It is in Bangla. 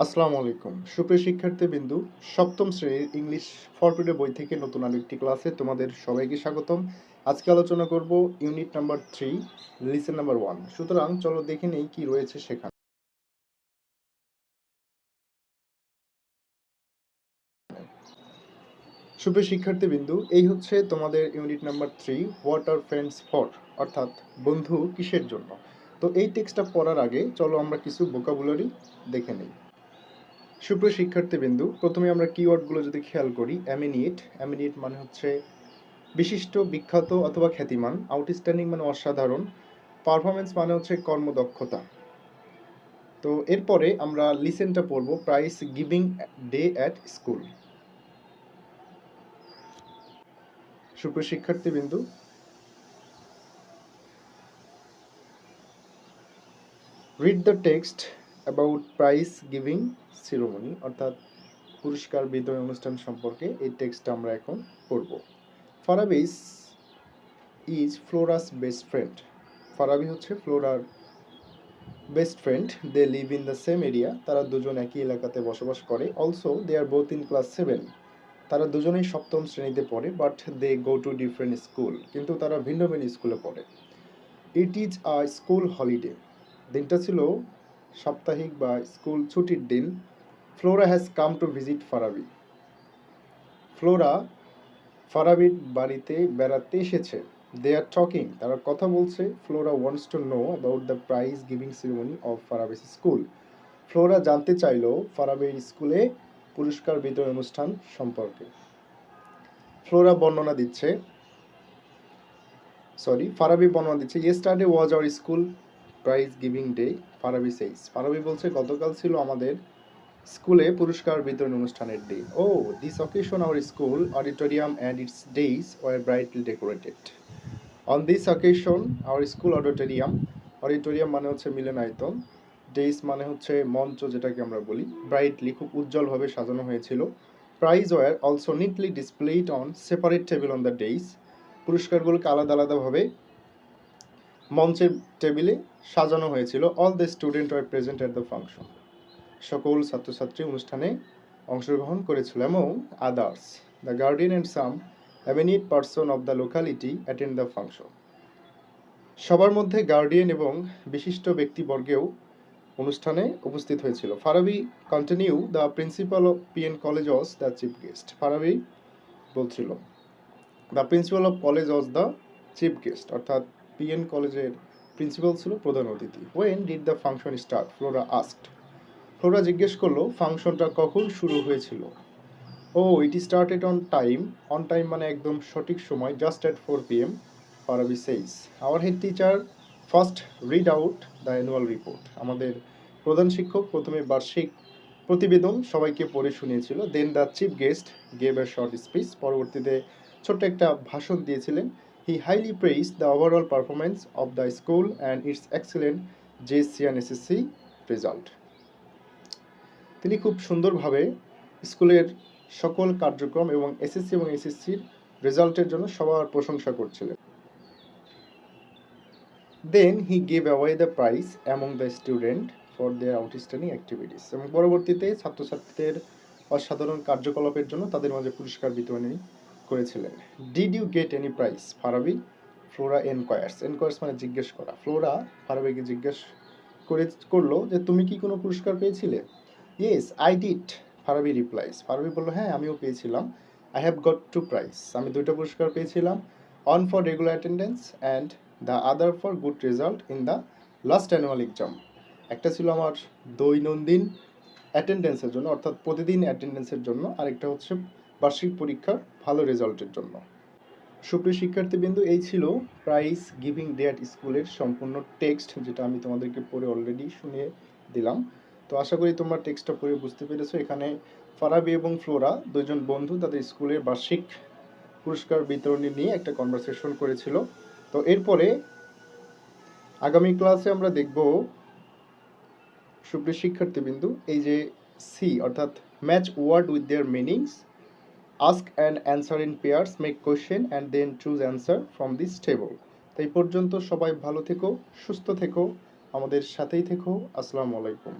আসসালামু আলাইকুম সুপ্রিয় শিক্ষার্থীবৃন্দু, সপ্তম শ্রেণীর ইংলিশ ফর টুডে বই থেকে নতুন আরেকটি ক্লাসে তোমাদের সবাইকে স্বাগতম। আজকে আলোচনা করব ইউনিট নাম্বার 3 লিসেন নাম্বার 1। সুতরাং চলো দেখে নেই কি রয়েছে সেখানে। সুপ্রিয় শিক্ষার্থীবৃন্দু, এই হচ্ছে তোমাদের unit number 3 what are friends for, অর্থাৎ বন্ধু কিসের জন্য। তো এই টেক্সটটা পড়ার আগে চলো আমরা কিছু ভোকাবুলারি দেখে নেই। সুপ্রিয় শিক্ষার্থীবৃন্দু, প্রথমে আমরা কিওয়ার্ডগুলো যদি খেয়াল করি, অ্যামিনিয়েট মানে হচ্ছে বিশিষ্ট, বিখ্যাত অথবা খ্যাতিমান। আউটস্ট্যান্ডিং মানে অসাধারণ। পারফরমেন্স মানে হচ্ছে কর্মদক্ষতা। তো এরপরে আমরা লিসেনটা পড়ব, prize giving day at school. সুপ্রিয় শিক্ষার্থীবৃন্দু, read the text about prize giving ceremony, অর্থাৎ পুরস্কার বিতরণ অনুষ্ঠান সম্পর্কে এই টেক্সটটা আমরা এখন পড়ব। Farabi's is Flora's best friend. Farabi হচ্ছে ফ্লোরার best friend. They live in the same area. তারা দুজন একই এলাকাতে বসবাস করে। Also they are both in class 7। তারা দুজনেই সপ্তম শ্রেণীতে পড়ে। But they go to different school. কিন্তু তারা ভিন্ন ভিন্ন স্কুলে পড়ে। It is a school holiday. দিনটা ছিল সাপ্তাহিক বা স্কুল ছুটির দিন। Flora has come to visit Farabi. Flora ফারাবির বাড়িতে বেড়াতে এসেছে। দে আর টকিং, তারা কথা বলছে। Flora wants to know about the prize giving ceremony of Farabi's school. Flora জানতে চাইল ফারাবির স্কুলে পুরস্কার বিতরণ অনুষ্ঠান সম্পর্কে। ফারাবি বর্ণনা দিচ্ছে, yesterday was our school prize giving day. Farabi says, Farabi বলছে গতকাল ছিল আমাদের স্কুলে পুরস্কার বিতরণ অনুষ্ঠানের দিন। On this occasion our school auditorium and its dais were brightly decorated. On this occasion our school auditorium মানে হচ্ছে মিলনায়তন, ডেইস মানে হচ্ছে মঞ্চ যেটাকে আমরা বলি, ব্রাইটলি খুব উজ্জ্বলভাবে সাজানো হয়েছিল। Prize were also neatly displayed on separate table on the dais. পুরস্কারগুলোকে আলাদা আলাদাভাবে মঞ্চের টেবিলে সাজানো হয়েছিল। All the student were present at the function. সকল ছাত্রছাত্রী অনুষ্ঠানে অংশগ্রহণ করেছিল। এবং others, the guardian and some eminent person of the locality attend the function. সবার মধ্যে গার্ডিয়ান এবং বিশিষ্ট ব্যক্তিবর্গেও অনুষ্ঠানে উপস্থিত হয়েছিল। Farabi continue, the principal of PN college was the chief guest. Farabi বলছিল the principal of college was the chief guest, অর্থাৎ পিএন কলেজের প্রিন্সিপাল ছিল প্রধান অতিথি। When did the function start, Flora asked. Flora জিজ্ঞেস করলো ফাংশনটা কখন শুরু হয়েছিল। Oh it started on time. On time মানে একদম সঠিক সময়, just at 4 PM। Farabi says, our head teacher first read out the annual report. আমাদের প্রধান শিক্ষক প্রথমে বার্ষিক প্রতিবেদন সবাইকে পড়ে শুনিয়েছিল। Then the chief guest gave a short speech. পরবর্তীতে ছোট্ট একটা ভাষণ দিয়েছিলেন। He highly praise the overall performance of the school and its excellent JSC and SSC result. তিনি খুব সুন্দরভাবে স্কুলের সকল কার্যক্রম এবং এসএসসি এবং এসএসসির রেজাল্টের জন্য সবার প্রশংসা করছিলেন। Then he gave away the prize among the student for their outstanding activities. এবং পরবর্তীতে ছাত্রছাত্রীদের অসাধারণ কার্যকলাপের জন্য তাদের মাঝে পুরস্কার বিতরণী করেছিলেন। Did you get any prize Farabi? Flora enquires মানে জিজ্ঞেস করা। ফ্লোরা ফারাবিকে জিজ্ঞেস করলো যে তুমি কি কোনো পুরস্কার পেয়েছিলে? Yes I did, Farabi replies. Farabi বললো হ্যাঁ আমিও পেয়েছিলাম। আই হ্যাভ গট 2 প্রাইজ, আমি 2টা পুরস্কার পেয়েছিলাম। One for regular attendance and the other for good result in the last annual exam. একটা ছিল আমার দৈনন্দিন অ্যাটেন্ডেন্সের জন্য, অর্থাৎ প্রতিদিন অ্যাটেন্ডেন্সের জন্য, আরেকটা হচ্ছে বার্ষিক পরীক্ষার ভালো রেজাল্টের জন্য। সুপ্রিয় শিক্ষার্থীবৃন্দু, এই ছিল প্রাইজ গিভিং ডে অ্যাট স্কুলের সম্পূর্ণ টেক্সট, যেটা আমি তোমাদেরকে পড়ে অলরেডি শুনিয়ে দিলাম। তো আশা করি তোমরা টেক্সটটা পড়ে বুঝতে পেরেছো। এখানে ফারাবি এবং ফ্লোরা দুজন বন্ধু তাদের স্কুলের বার্ষিক পুরস্কার বিতরণী নিয়ে একটা কনভারসেশন করেছিল। তো এরপরে আগামী ক্লাসে আমরা দেখব, সুপ্রিয় শিক্ষার্থীবৃন্দু, এই যে সি অর্থাৎ match word with their meanings, ask and answer in pairs, make question and then choose answer from this table। তাই পর্যন্ত সবাই ভালো থেকো, সুস্থ থেকো, আমাদের সাথেই থেকো। আসসালামু আলাইকুম।